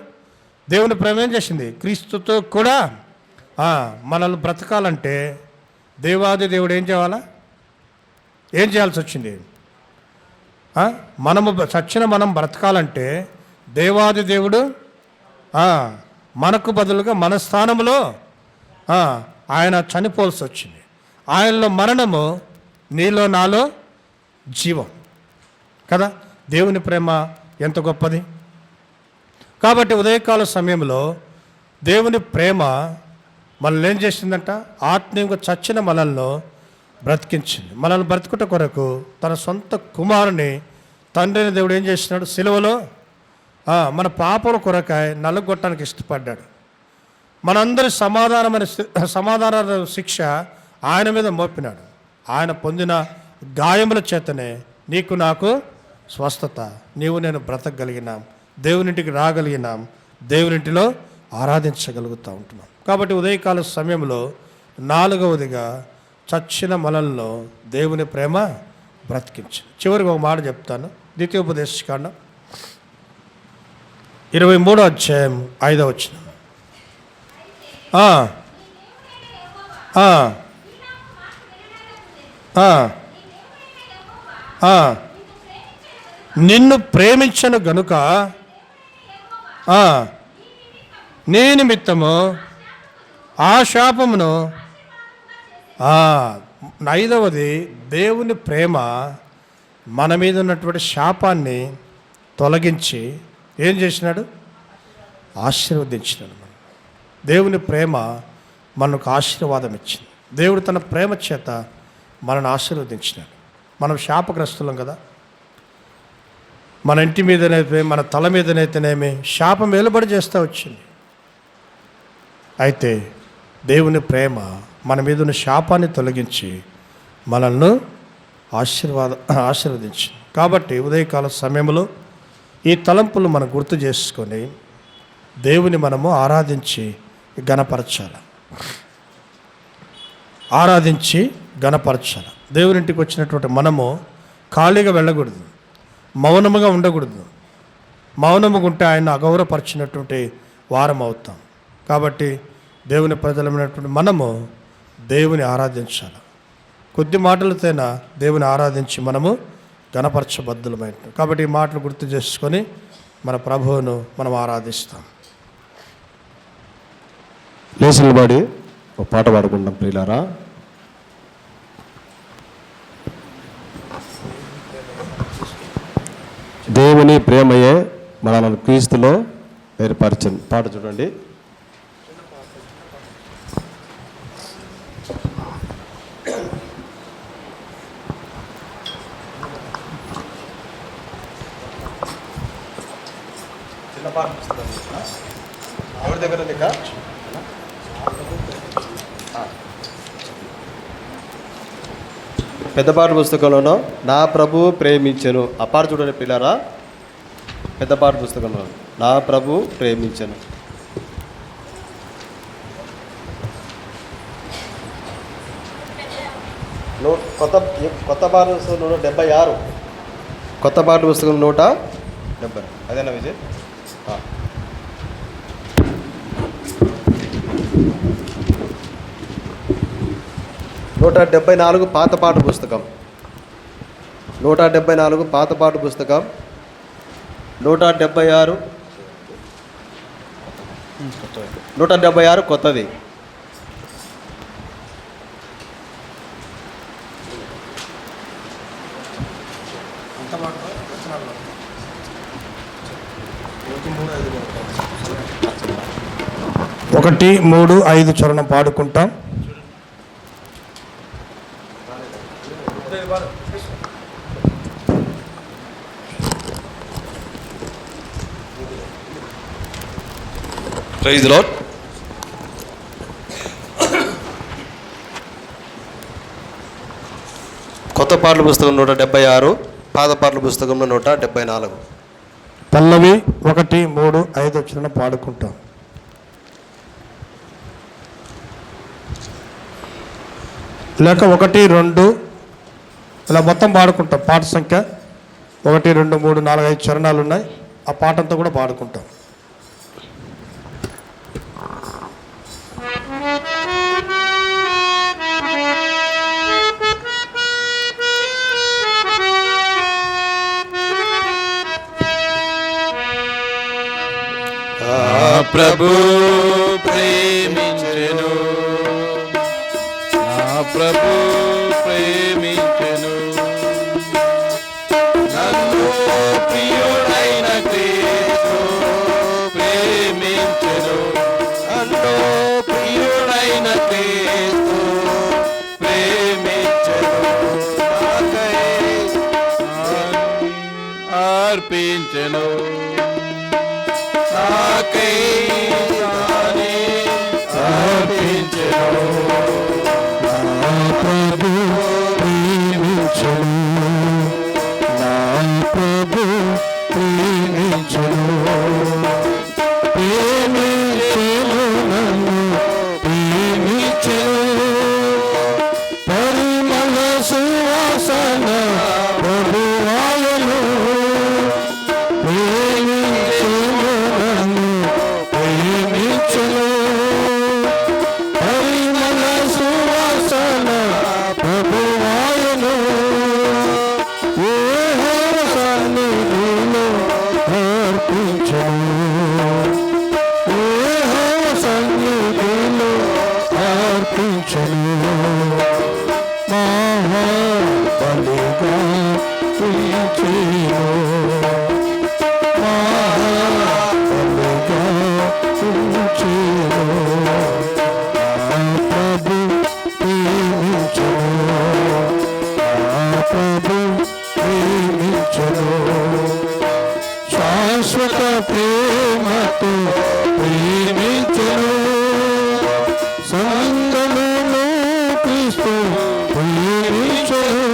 దేవుని ప్రేమ ఏం చేసింది, క్రీస్తుతో కూడా మనల్ని బ్రతకాలంటే దేవాది దేవుడు ఏం చేయాలా, ఏం చేయాల్సి వచ్చింది, మనము చచ్చిన మనం బ్రతకాలంటే దేవాది దేవుడు మనకు బదులుగా మన స్థానంలో ఆయన చనిపోవాల్సి వచ్చింది. ఆయనలో మరణము, నీలో నాలో జీవం కదా. దేవుని ప్రేమ ఎంత గొప్పది. కాబట్టి ఉదయకాల సమయంలో దేవుని ప్రేమ మనల్ని ఏం చేసిందంట, ఆత్మీయంగా చచ్చిన మనల్ని బ్రతికించింది. మనల్ని బ్రతుకుట కొరకు తన సొంత కుమారుని తండ్రిని దేవుడు ఏం చేసినాడు, సిలువలో మన పాపల కొరకాయ నలుగొట్టడానికి ఇష్టపడ్డాడు. మనందరి సమాధాన శిక్ష ఆయన మీద మోపినాడు. ఆయన పొందిన గాయముల చేతనే నీకు నాకు స్వస్థత, నీవు నేను బ్రతకగలిగినాం, దేవునింటికి రాగలిగినాం, దేవునింటిలో ఆరాధించగలుగుతూ ఉంటున్నాం. కాబట్టి ఉదయకాల సమయంలో 4వదిగా చచ్చిన మనల్లో దేవుని ప్రేమ బ్రతికించింది. చివరికి ఒక మాట చెప్తాను. ద్వితీయోపదేశకాండం 23వ అధ్యాయం 5వ వచనం. నిన్ను ప్రేమించను గనుక నీ నిమిత్తము ఆ శాపమును. 5వది దేవుని ప్రేమ మన మీద ఉన్నటువంటి శాపాన్ని తొలగించి ఏం చేసినాడు, ఆశీర్వదించినాడు. దేవుని ప్రేమ మనకు ఆశీర్వాదం ఇచ్చింది. దేవుడు తన ప్రేమ చేత మనల్ని ఆశీర్వదించినాడు. మనం శాపగ్రస్తులం కదా, మన ఇంటి మీదనైతే మన తల మీదనైతేనేమి శాపం వెలుబడి చేస్తూ వచ్చింది. అయితే దేవుని ప్రేమ మన మీద ఉన్న శాపాన్ని తొలగించి మనల్ని ఆశీర్వదించింది. కాబట్టి ఉదయకాల సమయంలో ఈ తలంపులు మనం గుర్తు చేసుకొని దేవుని మనము ఆరాధించి గణపరచాలి. దేవునింటికి వచ్చినటువంటి మనము ఖాళీగా వెళ్ళకూడదు, మౌనముగా ఉండకూడదు. మౌనముగా ఉంటే ఆయన అగౌరవపరిచినటువంటి వారం అవుతాం. కాబట్టి దేవుని ప్రజలమైనటువంటి మనము దేవుని ఆరాధించాలి. కొద్ది మాటలతోనా దేవుని ఆరాధించి మనము గణపరచబద్ధులమైన. కాబట్టి ఈ మాటలు గుర్తు చేసుకొని మన ప్రభువును మనం ఆరాధిస్తాం. లేసినబడి ఒక పాట పాడుకుంటాం ప్రియులారా. దేవుని ప్రేమయే మనల్ని క్రీస్తులో ఏర్పరిచింది. పాట చూడండి. ఎవరి దగ్గర పెద్దపాట పుస్తకంలోనో నా ప్రభువు ప్రేమించెను. ఆ పాట చూడండి పిల్లారా. పెద్దపాట పుస్తకంలో నా ప్రభువు ప్రేమించెను. కొత్త పాట పుస్తకం 176. కొత్త పాట పుస్తకం 170. అదేనా విజయ్? 174 పాత పాట పుస్తకం. 174 పాత పాట పుస్తకం. 176 కొత్తది. ఒకటి 3 5 చరణం పాడుకుంటాం. Praise the lord. కొత్త పాటల పుస్తకం 176, పాత పాటల పుస్తకంలో 174. పల్లవి 1, 3, 5 వచ్చిన పాడుకుంటాం. లేక 1, 2 ఇలా మొత్తం పాడుకుంటాం. పాట సంఖ్య 1, 2, 3, 4, 5 చరణాలు ఉన్నాయి. ఆ పాట అంతా కూడా పాడుకుంటాం. ప్రభు ప్రేమించెను, నా ప్రభు ప్రేమించెను, నన్ను ప్రియుడైన క్రీస్తు ప్రేమించెను, నన్ను ప్రియుడైన క్రీస్తు ప్రేమించెను, నాకై అర్పించెను, నాకై తానే అర్పించెను, నా ప్రభు ప్రేమించెను, నా ప్రభు ప్రేమించెను, ప్రేమించెను, నన్ను ప్రేమించెను, పరిమళ సువాసన ప్రభువాయను, పరిమళ సువాసన ప్రభువాయను, ఏ సన్నిధిలో అర్పించెను, ఏ సన్నిధిలో అర్పించెను, మహాబలిగా ప్రీతిలో, మహాబలిగా ప్రీతిలో, ప్రభు ప్రేమించెను, ప్రభు ప్రేమించెను, శాశ్వత ప్రేమతో ప్రేమించెను, సంగమును క్రీస్తు ప్రేమించెను,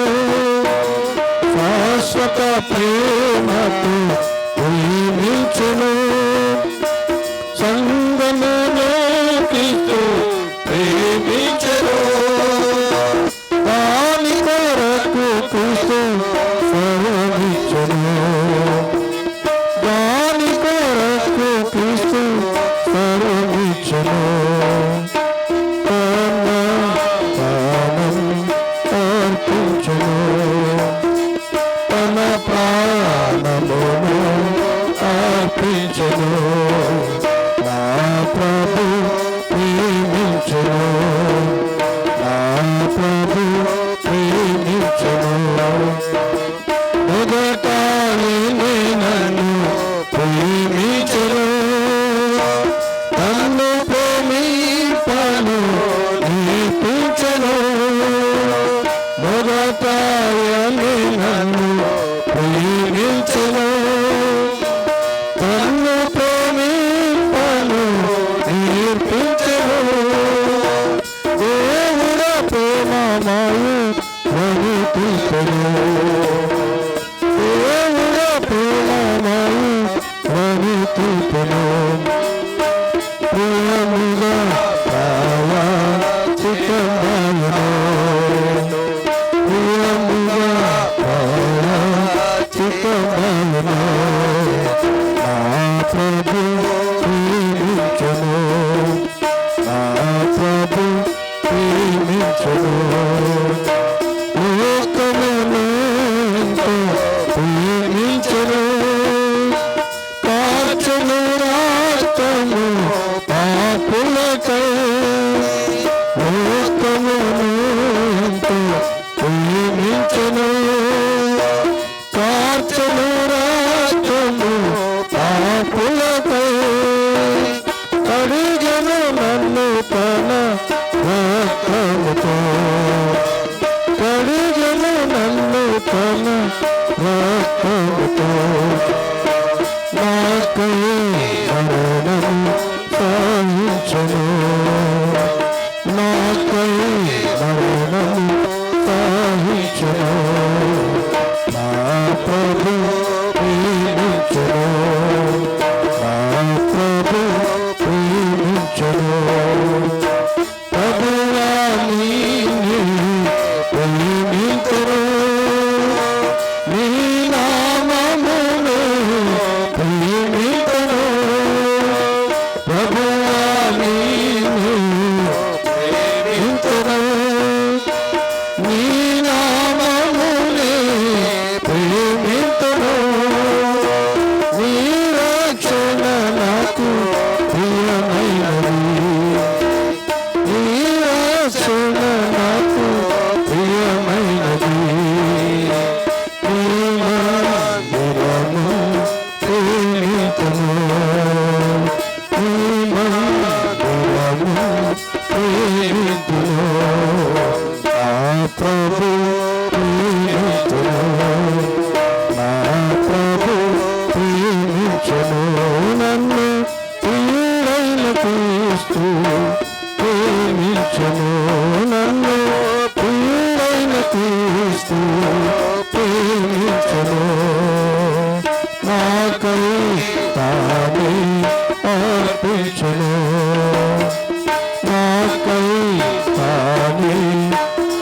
శాశ్వత ప్రేమతో ప్రేమించెను, సంగమును క్రీస్తు ప్రేమించెను, దాని కొరకు క్రీస్తు సర్వమిచ్చెను, దాని కొరకు క్రీస్తు సర్వమిచ్చెను, తన ప్రాణం అర్పించెను, తన ప్రాణమును అర్పించెను, నా ప్రభు ప్రేమించెను, నా ప్రభు ప్రేమించెను, మొదట నన్ను ప్రేమించెను, నన్ను ప్రేమింపను నేర్పించెను, మొదట నన్ను ప్రేమించెను, నన్ను ప్రేమింపను నేర్పించెను, దేవుడ ప్రేమమయు ప్రేమించెను, దేవుడ ప్రేమమయు ప్రేమించెను, ప్రేమముగా చిత్తమయును, ప్రేమముగా చిత్తమయును, నా ప్రభు ప్రేమించెను, నా ప్రభు ప్రేమించెను, లోకమును ఎంతో ప్రేమించెను, కార్చెను రాష్ట్రము పాపులకై, లోకమును ఎంతో ప్రేమించెను, కార్చెను రాష్ట్రము పాపులకై, కడిగెను నన్ను తన రక్తముతో, కడిగెను నన్ను తన రక్తముతో, నాకై మరణము ప్రేమింతును నీ రక్షణ నాకు ప్రియమైనది నీ రక్షణ నాకు ప్రియమైనది నీ మందిరము ప్రేమింతును నీ మందిరము ప్రేమింతును నా ప్రభు ప్రేమింతును నా ప్రభు ప్రేమించును నన్ను ప్రియుడైన క్రీస్తు ప్రేమించును నన్ను ప్రియుడైన క్రీస్తు ప్రేమించును నాకై తానే అర్పించును నాకై తానే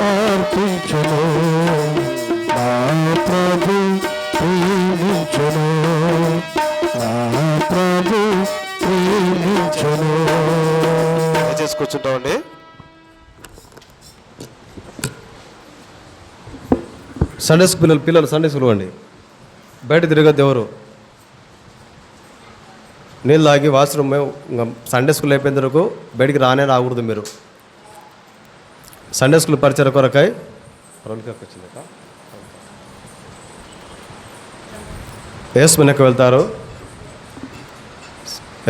అర్పించును నా ప్రభు ప్రేమించును నా ప్రభు ప్రేమించును. దయచేసి కూర్చుంటామండి. సండే స్కూల్ పిల్లలు సండే స్కూల్ అండి. బయట తిరగద్దు ఎవరు. నీళ్ళు తాగి వాష్రూమ్ సండే స్కూల్ అయిపోయిన వరకు బయటికి రాకూడదు మీరు. సండే స్కూల్ పరిచయ కొరకై ఏస్మనెక్క వెళ్తారు.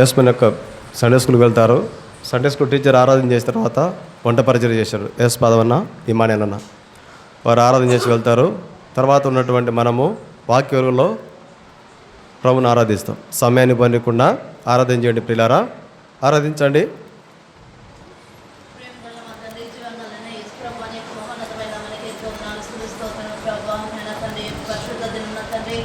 ఏస్మనెక్క సండే స్కూల్కి వెళ్తారు. సండే స్కూల్ టీచర్ ఆరాధన చేసిన తర్వాత వంట పరిచయం చేశారు. ఎస్ పదవన్న ఇమానేనన్న వారు ఆరాధన చేసి వెళ్తారు. తర్వాత ఉన్నటువంటి మనము వాక్యంలో ప్రభుని ఆరాధిస్తాం. సమయాన్ని పొందకుండా ఆరాధన చేయండి ప్రియులారా, ఆరాధించండి. తండ్రి